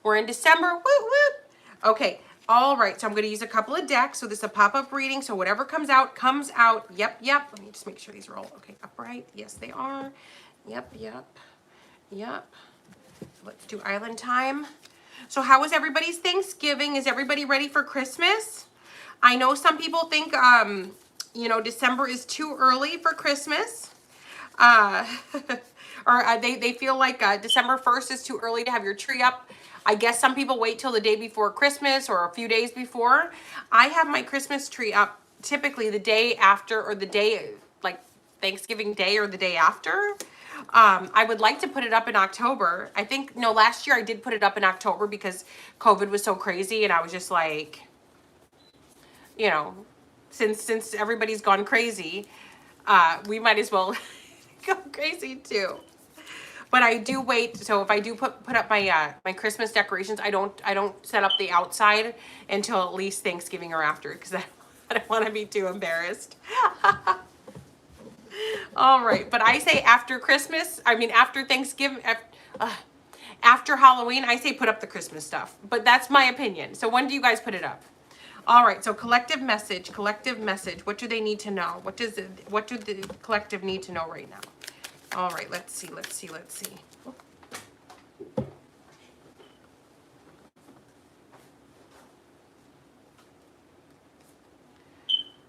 We're in December. Whoop, whoop. Okay. All right. So I'm going to use a couple of decks. So this is a pop-up reading. So whatever comes out, comes out. Yep, yep. Let me just make sure these are all okay. Upright. Yes, they are. Yep, yep, yep. Let's do island time. So how was everybody's Thanksgiving? Is everybody ready for Christmas? I know some people think, you know, December is too early for Christmas. Or they feel like December 1st is too early to have your tree up. I guess some people wait till the day before Christmas or a few days before. I have my Christmas tree up typically the day after or the day, like Thanksgiving Day or the day after. I would like to put it up in October. I think, no, last year I did put it up in October because COVID was so crazy and I was just like, you know, since everybody's gone crazy, we might as well go crazy too. But I do wait. So if I do put up my my Christmas decorations, I don't set up the outside until at least Thanksgiving or after because I don't want to be too embarrassed. All right, but I say after Christmas. I mean after Thanksgiving. After Halloween, I say put up the Christmas stuff. But that's my opinion. So when do you guys put it up? All right, so collective message, collective message. What do they need to know? What do the collective need to know right now? All right, let's see, let's see, let's see.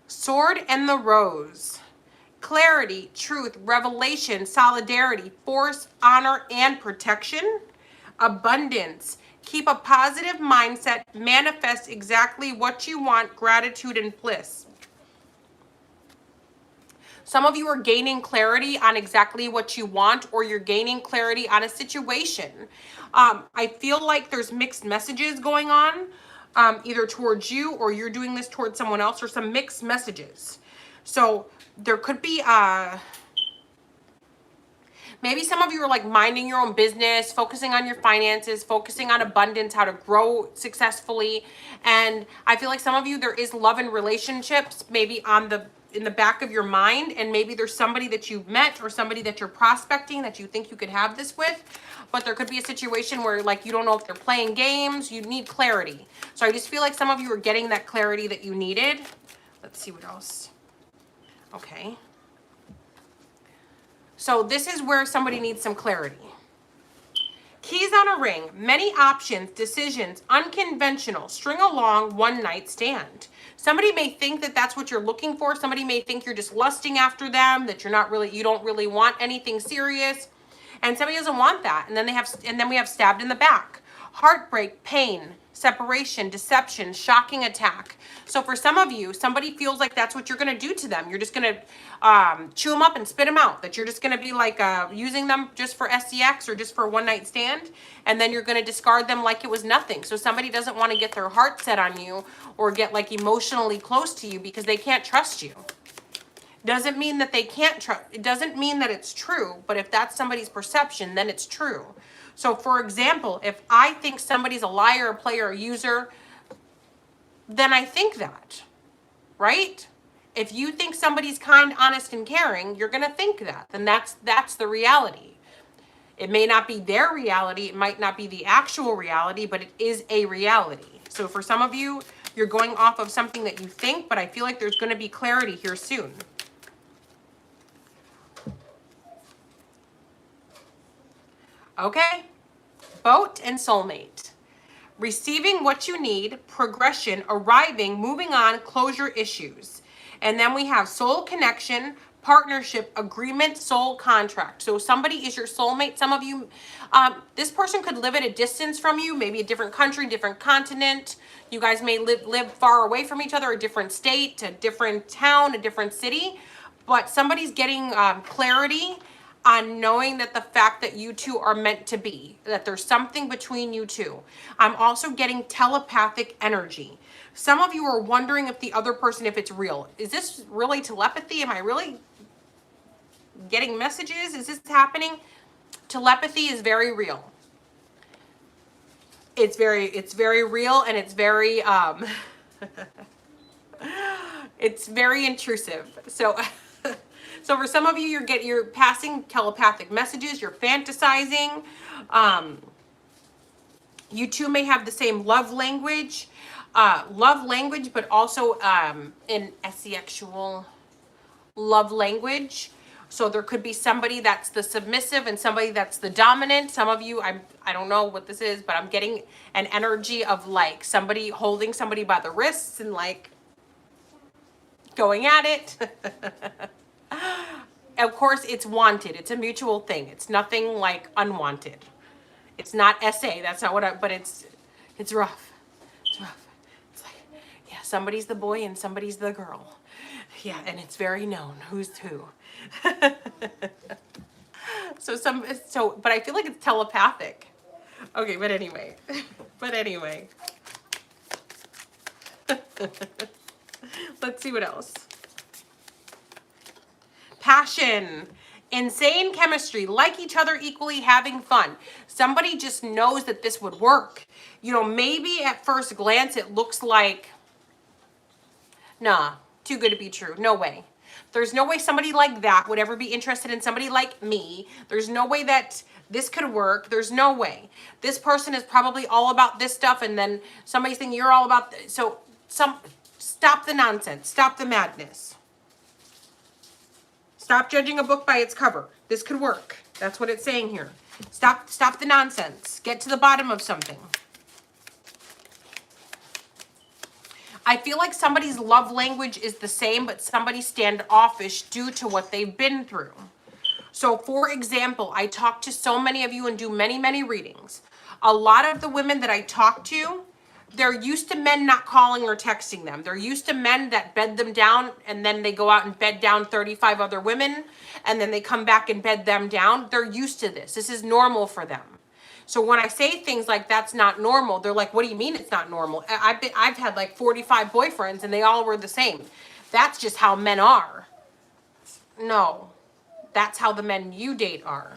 Sword and the Rose. Clarity, truth, revelation, solidarity, force, honor, and protection. Abundance. Keep a positive mindset. Manifest exactly what you want. Gratitude and bliss. Some of you are gaining clarity on exactly what you want, or you're gaining clarity on a situation. I feel like there's mixed messages going on, either towards you or you're doing this towards someone else, or some mixed messages. So there could be maybe some of you are like minding your own business, focusing on your finances, focusing on abundance, how to grow successfully. And I feel like some of you, there is love and relationships maybe in the back of your mind, and maybe there's somebody that you've met or somebody that you're prospecting that you think you could have this with. But there could be a situation where like you don't know if they're playing games. You need clarity. So I just feel like some of you are getting that clarity that you needed. Let's see what else. Okay. So this is where somebody needs some clarity. Keys on a ring, many options, decisions, unconventional, string along, one night stand. Somebody may think that that's what you're looking for. Somebody may think you're just lusting after them, that you don't really want anything serious. And somebody doesn't want that. And then we have stabbed in the back. Heartbreak, pain, separation, deception, shocking attack. So for some of you, somebody feels like that's what you're going to do to them. You're just going to chew them up and spit them out. That you're just going to be like using them just for SEX or just for a one night stand. And then you're going to discard them like it was nothing. So somebody doesn't want to get their heart set on you or get like emotionally close to you because they can't trust you. Doesn't mean that they can't trust. It doesn't mean that it's true. But if that's somebody's perception, then it's true. So for example, if I think somebody's a liar, a player, a user, then I think that, right? If you think somebody's kind, honest, and caring, you're going to think that. Then that's the reality. It may not be their reality. It might not be the actual reality, but it is a reality. So for some of you, you're going off of something that you think, but I feel like there's going to be clarity here soon. Okay, boat and soulmate. Receiving what you need, progression, arriving, moving on, closure issues. And then we have soul connection, partnership, agreement, soul contract. So somebody is your soulmate. Some of you, this person could live at a distance from you, maybe a different country, different continent. You guys may live far away from each other, a different state, a different town, a different city. But somebody's getting clarity on knowing that the fact that you two are meant to be, that there's something between you two. I'm also getting telepathic energy. Some of you are wondering if the other person, if it's real. Is this really telepathy? Am I really getting messages? Is this happening? Telepathy is very real. It's very real, and it's very it's very intrusive. So so for some of you, you're passing telepathic messages, you're fantasizing. You two may have the same love language, but also in asexual love language. So there could be somebody that's the submissive and somebody that's the dominant. Some of you, I don't know what this is, but I'm getting an energy of like somebody holding somebody by the wrists and like going at it. Of course, it's wanted. It's a mutual thing. It's nothing like unwanted. It's not SA. That's not what but it's rough. It's rough. It's like, yeah, somebody's the boy and somebody's the girl. Yeah, and it's very known who's who. But I feel like it's telepathic. Okay, but anyway. Let's see what else. Passion. Insane chemistry, like each other equally, having fun. Somebody just knows that this would work. You know, maybe at first glance it looks like, nah, too good to be true. No way. There's no way somebody like that would ever be interested in somebody like me. There's no way that this could work. There's no way. This person is probably all about this stuff, and then somebody's thinking you're all about stop the nonsense. Stop the madness. Stop judging a book by its cover. This could work. That's what it's saying here. Stop the nonsense. Get to the bottom of something. I feel like somebody's love language is the same, but somebody's standoffish due to what they've been through. So, for example, I talk to so many of you and do many, many readings. A lot of the women that I talk to, they're used to men not calling or texting them. They're used to men that bed them down and then they go out and bed down 35 other women and then they come back and bed them down. They're used to this. This is normal for them. So when I say things like that's not normal, they're like, what do you mean it's not normal? I've had like 45 boyfriends and they all were the same. That's just how men are. No, that's how the men you date are.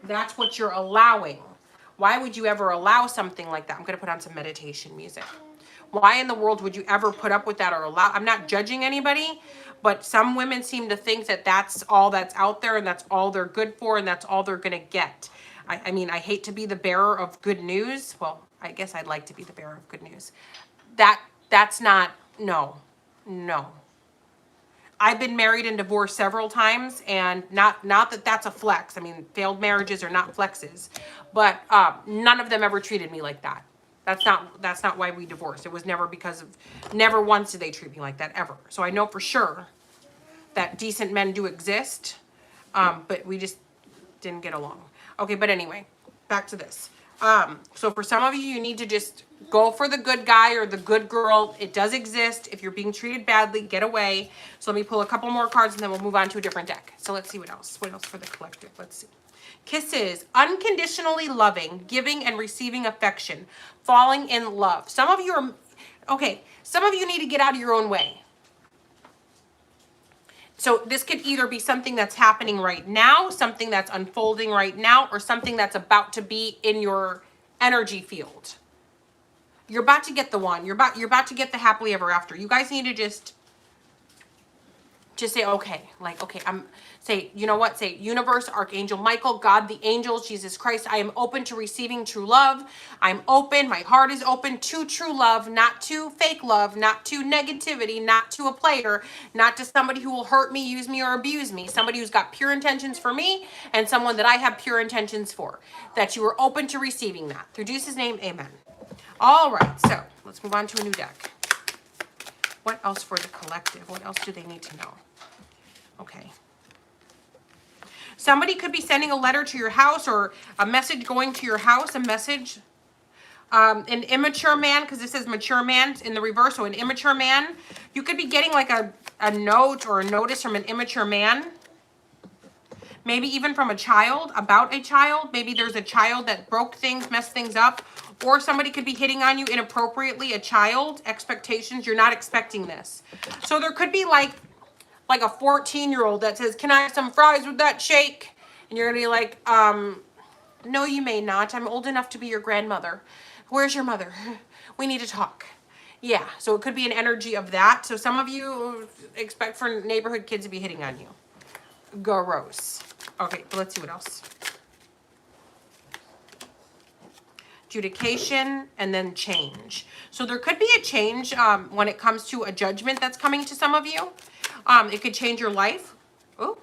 That's what you're allowing. Why would you ever allow something like that? I'm going to put on some meditation music. Why in the world would you ever put up with that or allow? I'm not judging anybody, but some women seem to think that that's all that's out there and that's all they're good for and that's all they're going to get. I mean, I hate to be the bearer of good news. Well, I guess I'd like to be the bearer of good news. That's not, no. I've been married and divorced several times, and not that that's a flex. I mean, failed marriages are not flexes, but none of them ever treated me like that. That's not why we divorced. It was never never once did they treat me like that, ever. So I know for sure that decent men do exist, but we just didn't get along. Okay, but anyway, back to this. So for some of you, you need to just go for the good guy or the good girl. It does exist. If you're being treated badly, get away. So let me pull a couple more cards and then we'll move on to a different deck. So let's see what else. What else for the collective? Let's see. Kisses, unconditionally loving, giving and receiving affection, falling in love. Some of you are, okay, some of you need to get out of your own way. So this could either be something that's happening right now, something that's unfolding right now, or something that's about to be in your energy field. You're about to get the one. You're about to get the happily ever after. You guys need to just say, okay, like, okay, say, you know what? Say, universe, Archangel Michael, God, the angels, Jesus Christ, I am open to receiving true love. I'm open. My heart is open to true love, not to fake love, not to negativity, not to a player, not to somebody who will hurt me, use me, or abuse me. Somebody who's got pure intentions for me and someone that I have pure intentions for. That you are open to receiving that. Through Jesus' name, amen. All right, so let's move on to a new deck. What else for the collective? What else do they need to know? Okay. Somebody could be sending a letter to your house or a message going to your house, a message. An immature man, because this says mature man in the reverse, so an immature man. You could be getting like a note or a notice from an immature man. Maybe even from a child, about a child. Maybe there's a child that broke things, messed things up. Or somebody could be hitting on you inappropriately, a child, expectations. You're not expecting this. So there could be like a 14-year-old that says, can I have some fries with that shake? And you're going to be like, no, you may not. I'm old enough to be your grandmother. Where's your mother? We need to talk. Yeah, so it could be an energy of that. So some of you expect for neighborhood kids to be hitting on you. Gross. Okay, but let's see what else. adjudication, and then change. So there could be a change when it comes to a judgment that's coming to some of you. It could change your life. Oh,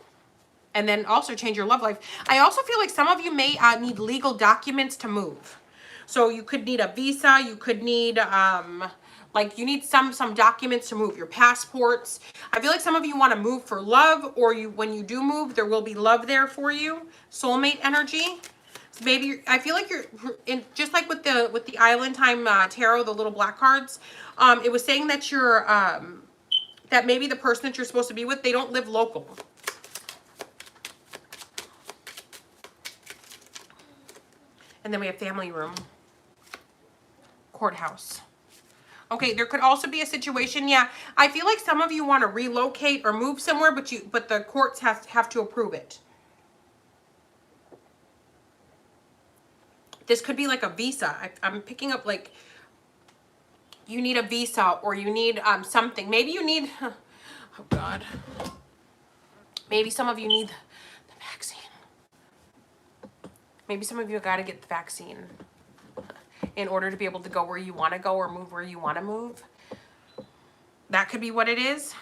and then also change your love life. I also feel like some of you may need legal documents to move. So you could need a visa. You could need, like you need some documents to move, your passports. I feel like some of you want to move for love, or when you do move, there will be love there for you. Soulmate energy. Maybe I feel like you're in, just like with the Island Time Tarot, the little black cards. It was saying that you're that maybe the person that you're supposed to be with, they don't live local. And then we have family room, courthouse. Okay, there could also be a situation. Yeah, I feel like some of you want to relocate or move somewhere, but the courts have to approve it. This could be like a visa. I'm picking up like you need a visa, or you need something. Maybe you need, oh God. Maybe some of you need the vaccine. Maybe some of you got to get the vaccine in order to be able to go where you want to go or move where you want to move. That could be what it is.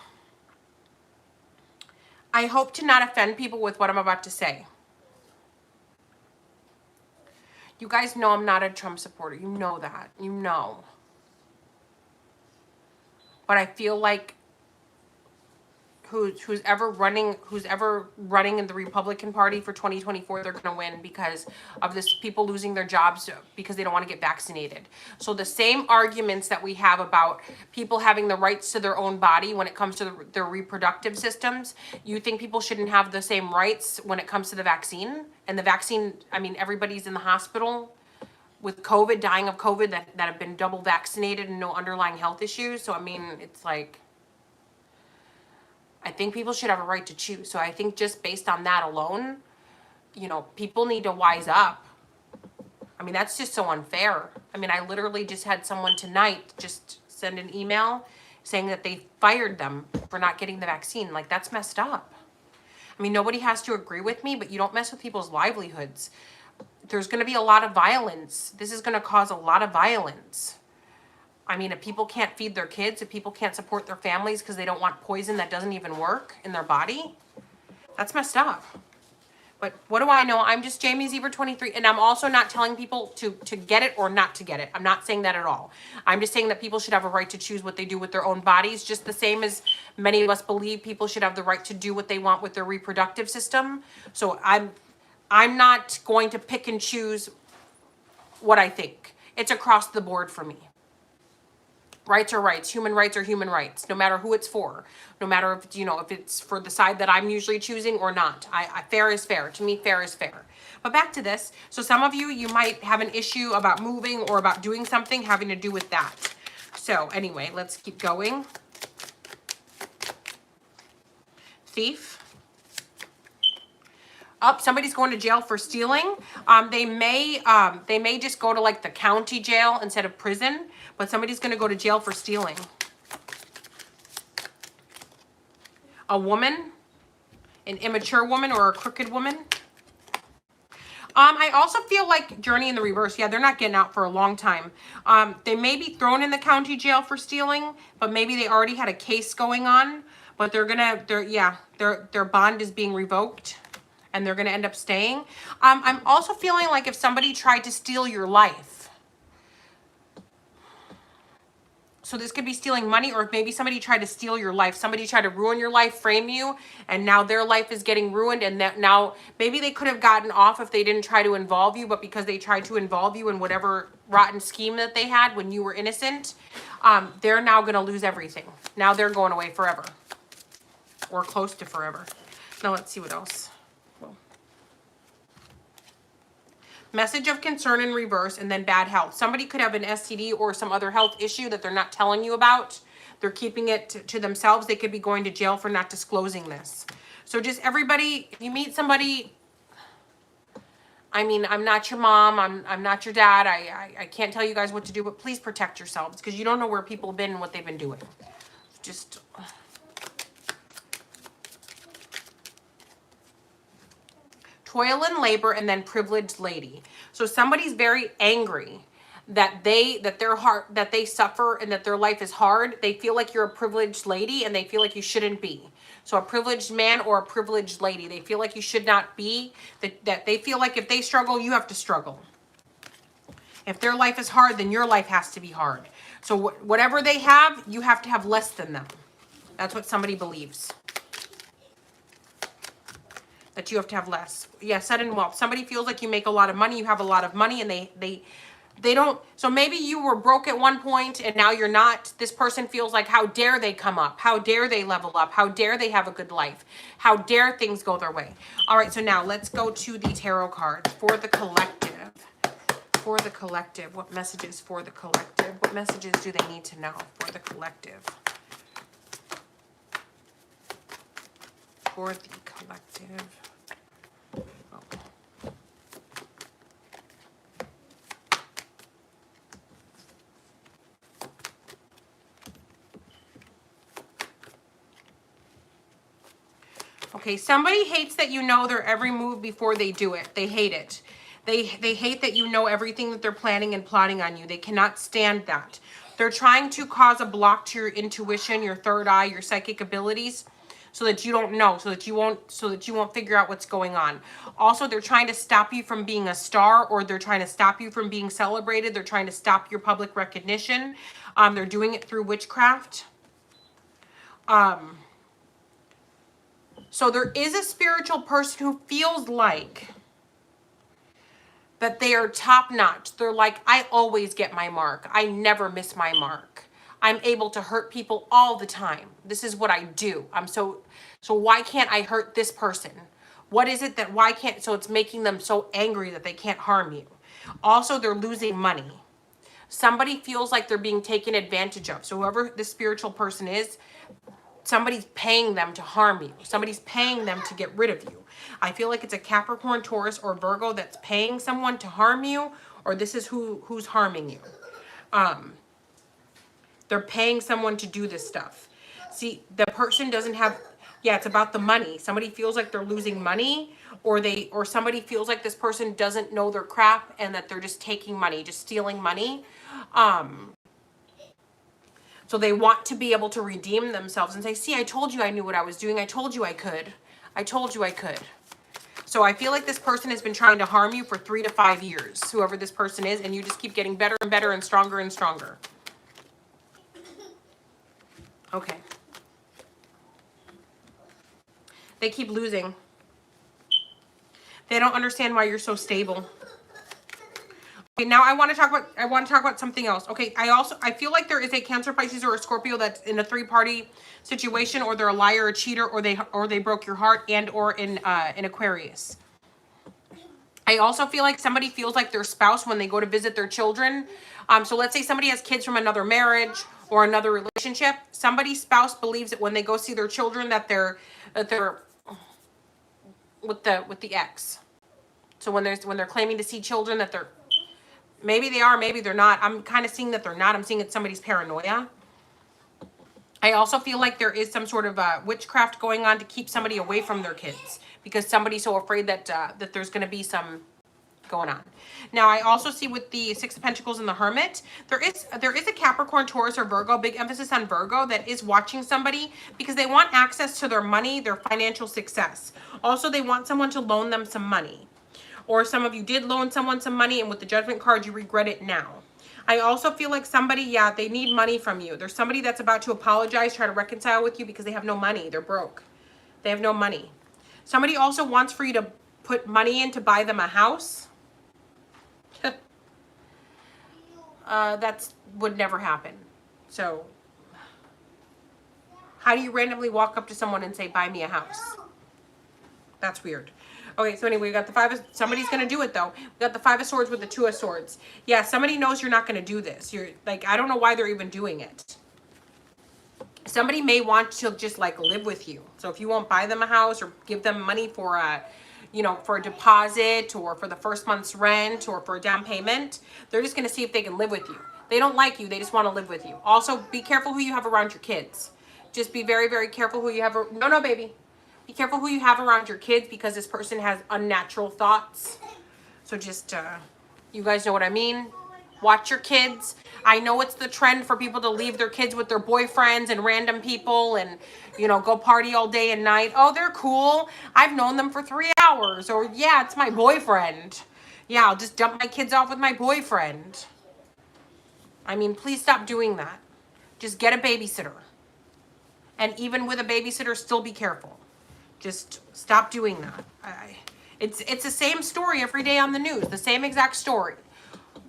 I hope to not offend people with what I'm about to say. You guys know I'm not a Trump supporter. You know that. You know. But I feel like who's ever running in the Republican Party for 2024, they're going to win because of this, people losing their jobs because they don't want to get vaccinated. So the same arguments that we have about people having the rights to their own body when it comes to their reproductive systems, you think people shouldn't have the same rights when it comes to the vaccine? And the vaccine, I mean, everybody's in the hospital with COVID, dying of COVID, that have been double vaccinated and no underlying health issues. So, I mean, it's like, I think people should have a right to choose. So I think just based on that alone, you know, people need to wise up. I mean, that's just so unfair. I mean, I literally just had someone tonight just send an email saying that they fired them for not getting the vaccine. Like, that's messed up. I mean, nobody has to agree with me, but you don't mess with people's livelihoods. There's going to be a lot of violence. This is going to cause a lot of violence. I mean, if people can't feed their kids, if people can't support their families because they don't want poison that doesn't even work in their body, that's messed up. But what do I know? I'm just Jamie Zebra 23, and I'm also not telling people to get it or not to get it. I'm not saying that at all. I'm just saying that people should have a right to choose what they do with their own bodies, just the same as many of us believe people should have the right to do what they want with their reproductive system. So I'm not going to pick and choose what I think. It's across the board for me. Rights are rights. Human rights are human rights, no matter who it's for, no matter if, you know, if it's for the side that I'm usually choosing or not. Fair is fair. To me, fair is fair. But back to this. So some of you might have an issue about moving or about doing something having to do with that. So anyway, let's keep going. Thief. Up, somebody's going to jail for stealing. They may just go to like the county jail instead of prison, but somebody's going to go to jail for stealing. A woman, an immature woman or a crooked woman. I also feel like Journey in the reverse. Yeah, they're not getting out for a long time. They may be thrown in the county jail for stealing, but maybe they already had a case going on, but their bond is being revoked. And they're going to end up staying. I'm also feeling like if somebody tried to steal your life. So this could be stealing money, or if maybe somebody tried to steal your life. Somebody tried to ruin your life, frame you, and now their life is getting ruined. And that now maybe they could have gotten off if they didn't try to involve you, but because they tried to involve you in whatever rotten scheme that they had when you were innocent, they're now going to lose everything. Now they're going away forever. Or close to forever. Now let's see what else. Message of concern in reverse, and then bad health. Somebody could have an STD or some other health issue that they're not telling you about. They're keeping it to themselves. They could be going to jail for not disclosing this. So just everybody, if you meet somebody, I mean, I'm not your mom. I'm not your dad. I can't tell you guys what to do, but please protect yourselves because you don't know where people have been and what they've been doing. Just... toil and labor, and then privileged lady. So somebody's very angry that they suffer and that their life is hard. They feel like you're a privileged lady and they feel like you shouldn't be. So a privileged man or a privileged lady, they feel like you should not be, that they feel like if they struggle, you have to struggle. If their life is hard, then your life has to be hard. So whatever they have, you have to have less than them. That's what somebody believes. That you have to have less. Yeah, sudden wealth. Somebody feels like you make a lot of money, you have a lot of money, and they don't. So maybe you were broke at one point and now you're not. This person feels like, how dare they come up? How dare they level up? How dare they have a good life? How dare things go their way? All right, so now let's go to the tarot cards for the collective. For the collective, what messages for the collective? What messages do they need to know for the collective? For the collective. Okay, somebody hates that you know their every move before they do it. They hate it. They hate that you know everything that they're planning and plotting on you. They cannot stand that. They're trying to cause a block to your intuition, your third eye, your psychic abilities, so that you don't know, so that you won't figure out what's going on. Also, they're trying to stop you from being a star, or they're trying to stop you from being celebrated. They're trying to stop your public recognition. They're doing it through witchcraft. So there is a spiritual person who feels like that they are top notch. They're like, I always get my mark. I never miss my mark. I'm able to hurt people all the time. This is what I do. So why can't I hurt this person? What is it that why can't, so it's making them so angry that they can't harm you. Also, they're losing money. Somebody feels like they're being taken advantage of. So whoever the spiritual person is, somebody's paying them to harm you. Somebody's paying them to get rid of you. I feel like it's a Capricorn, Taurus, or Virgo that's paying someone to harm you, or this is who's harming you. They're paying someone to do this stuff. See, the person doesn't have, yeah, it's about the money. Somebody feels like they're losing money, or somebody feels like this person doesn't know their crap and that they're just taking money, just stealing money. So they want to be able to redeem themselves and say, see, I told you I knew what I was doing. I told you I could. I told you I could. So I feel like this person has been trying to harm you for 3 to 5 years, whoever this person is, and you just keep getting better and better and stronger and stronger. Okay. They keep losing. They don't understand why you're so stable. Okay, now I want to talk about something else. Okay, I feel like there is a Cancer, Pisces, or a Scorpio that's in a 3-party situation, or they're a liar, a cheater, or they broke your heart, and or in Aquarius. I also feel like somebody feels like their spouse when they go to visit their children. So let's say somebody has kids from another marriage or another relationship. Somebody's spouse believes that when they go see their children that they're with the ex. So when they're claiming to see children that they're, maybe they are, maybe they're not. I'm kind of seeing that they're not. I'm seeing it's somebody's paranoia. I also feel like there is some sort of witchcraft going on to keep somebody away from their kids because somebody's so afraid that that there's going to be some going on. Now, I also see with the Six of Pentacles and the Hermit, there is a Capricorn, Taurus, or Virgo, big emphasis on Virgo, that is watching somebody because they want access to their money, their financial success. Also, they want someone to loan them some money. Or some of you did loan someone some money, and with the Judgment card, you regret it now. I also feel like somebody, yeah, they need money from you. There's somebody that's about to apologize, try to reconcile with you because they have no money. They're broke. They have no money. Somebody also wants for you to put money in to buy them a house. That would never happen. So, how do you randomly walk up to someone and say, buy me a house? That's weird. Okay, so anyway, we got the 5 of, somebody's going to do it though. We got the 5 of Swords with the 2 of Swords. Yeah, somebody knows you're not going to do this. You're like, I don't know why they're even doing it. Somebody may want to just like live with you. So if you won't buy them a house or give them money for a, you know, for a deposit or for the first month's rent or for a down payment, they're just going to see if they can live with you. They don't like you. They just want to live with you. Also, be careful who you have around your kids. Just be very, very careful who you have. No, baby. Be careful who you have around your kids because this person has unnatural thoughts. So just, you guys know what I mean. Watch your kids. I know it's the trend for people to leave their kids with their boyfriends and random people and, you know, go party all day and night. Oh, they're cool. I've known them for 3 hours. Or, yeah, it's my boyfriend. Yeah, I'll just dump my kids off with my boyfriend. I mean, please stop doing that. Just get a babysitter. And even with a babysitter, still be careful. Just stop doing that. It's the same story every day on the news. The same exact story.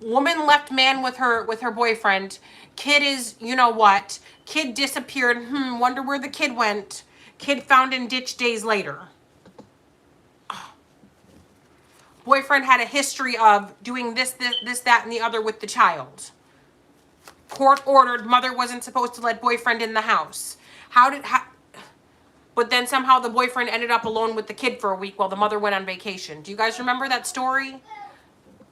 Woman left man with her boyfriend. Kid is, you know what? Kid disappeared. Wonder where the kid went. Kid found in ditch days later. Boyfriend had a history of doing this, that, and the other with the child. Court ordered, mother wasn't supposed to let boyfriend in the house. But then somehow the boyfriend ended up alone with the kid for a week while the mother went on vacation. Do you guys remember that story?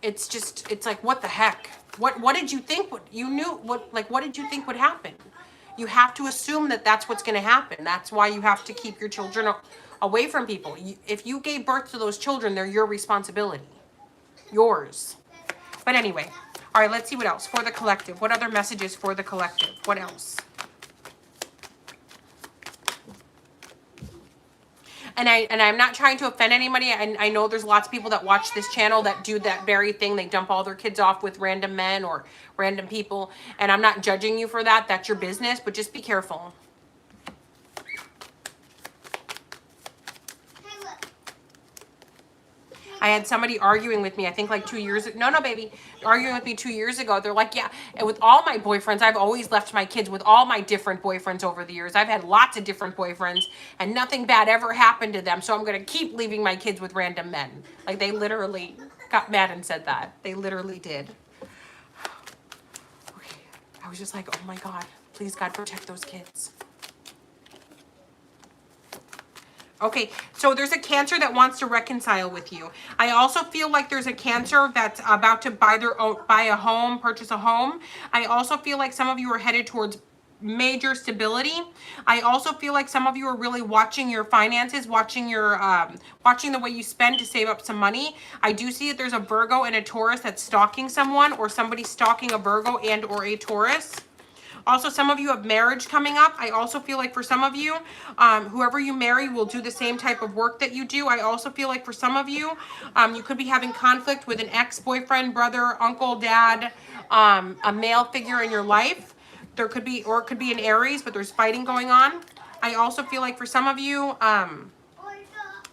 It's like, what the heck? What did you think? What did you think would happen? You have to assume that that's what's going to happen. That's why you have to keep your children away from people. If you gave birth to those children, they're your responsibility. Yours. But anyway, all right, let's see what else. For the collective. What other messages for the collective? What else? And I'm not trying to offend anybody. I know there's lots of people that watch this channel that do that very thing. They dump all their kids off with random men or random people. And I'm not judging you for that. That's your business. But just be careful. I had somebody arguing with me, I think like 2 years ago. No, baby. Arguing with me 2 years ago. They're like, yeah, and with all my boyfriends, I've always left my kids with all my different boyfriends over the years. I've had lots of different boyfriends and nothing bad ever happened to them. So I'm going to keep leaving my kids with random men. Like they literally got mad and said that. They literally did. Okay. I was just like, oh my God, please God protect those kids. Okay, so there's a Cancer that wants to reconcile with you. I also feel like there's a Cancer that's about to buy a home, purchase a home. I also feel like some of you are headed towards major stability. I also feel like some of you are really watching your finances, watching the way you spend to save up some money. I do see that there's a Virgo and a Taurus that's stalking someone, or somebody stalking a Virgo and or a Taurus. Also, some of you have marriage coming up. I also feel like for some of you, whoever you marry will do the same type of work that you do. I also feel like for some of you, you could be having conflict with an ex-boyfriend, brother, uncle, dad, a male figure in your life. There could be, or it could be an Aries, but there's fighting going on. I also feel like for some of you,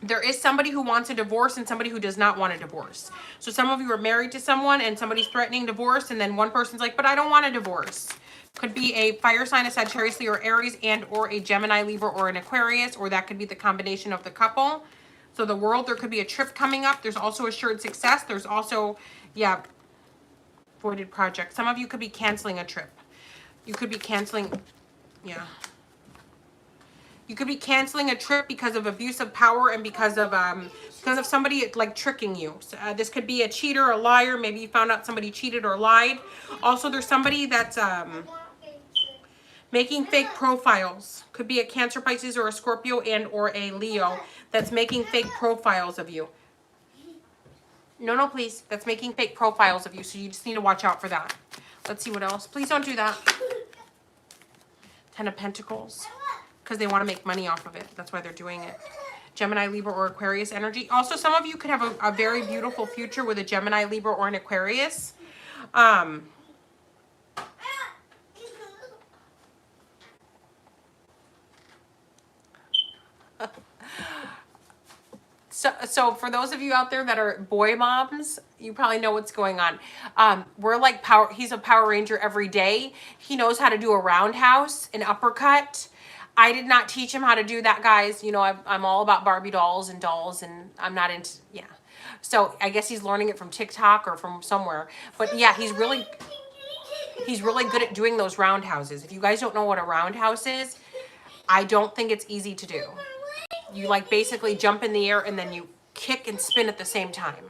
there is somebody who wants a divorce and somebody who does not want a divorce. So some of you are married to someone and somebody's threatening divorce, and then one person's like, but I don't want a divorce. Could be a fire sign, a Sagittarius, Leo, or Aries, and or a Gemini, Libra, or an Aquarius, or that could be the combination of the couple. So the world, there could be a trip coming up. There's also assured success. There's also, yeah, voided project. Some of you could be canceling a trip. You could be canceling, yeah. You could be canceling a trip because of abuse of power and because of somebody like tricking you. So, this could be a cheater, a liar. Maybe you found out somebody cheated or lied. Also, there's somebody that's making fake profiles. Could be a Cancer, Pisces, or a Scorpio and or a Leo that's making fake profiles of you. No, please. That's making fake profiles of you. So you just need to watch out for that. Let's see what else. Please don't do that. 10 of Pentacles. Because they want to make money off of it. That's why they're doing it. Gemini, Libra, or Aquarius energy. Also, some of you could have a very beautiful future with a Gemini, Libra, or an Aquarius. So for those of you out there that are boy moms, you probably know what's going on. We're like he's a Power Ranger every day. He knows how to do a roundhouse, an uppercut. I did not teach him how to do that, guys. You know, I'm all about Barbie dolls, and I'm not into, yeah. So I guess he's learning it from TikTok or from somewhere. But yeah, he's really good at doing those roundhouses. If you guys don't know what a roundhouse is, I don't think it's easy to do. You like basically jump in the air and then you kick and spin at the same time.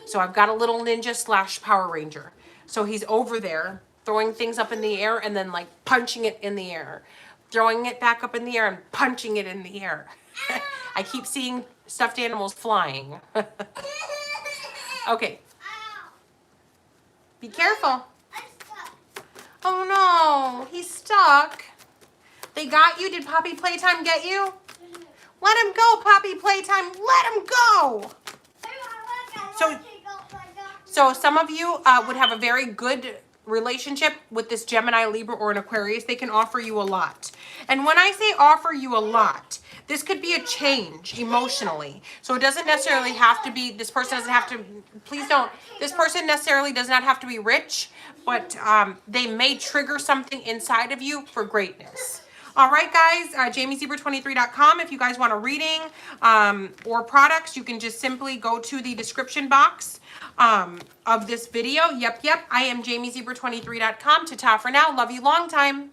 So I've got a little ninja / Power Ranger. So he's over there throwing things up in the air and then like punching it in the air. Throwing it back up in the air and punching it in the air. I keep seeing stuffed animals flying. Okay. Be careful. Oh no, he's stuck. They got you? Did Poppy Playtime get you? Let him go, Poppy Playtime. Let him go. So some of you would have a very good relationship with this Gemini, Libra, or an Aquarius. They can offer you a lot. And when I say offer you a lot, this could be a change emotionally. So it doesn't necessarily have to be, this person doesn't have to, please don't, this person necessarily does not have to be rich, but they may trigger something inside of you for greatness. All right, guys, jamiezebra23.com. If you guys want a reading or products, you can just simply go to the description box of this video. Yep. I am jamiezebra23.com. Ta-ta for now. Love you long time.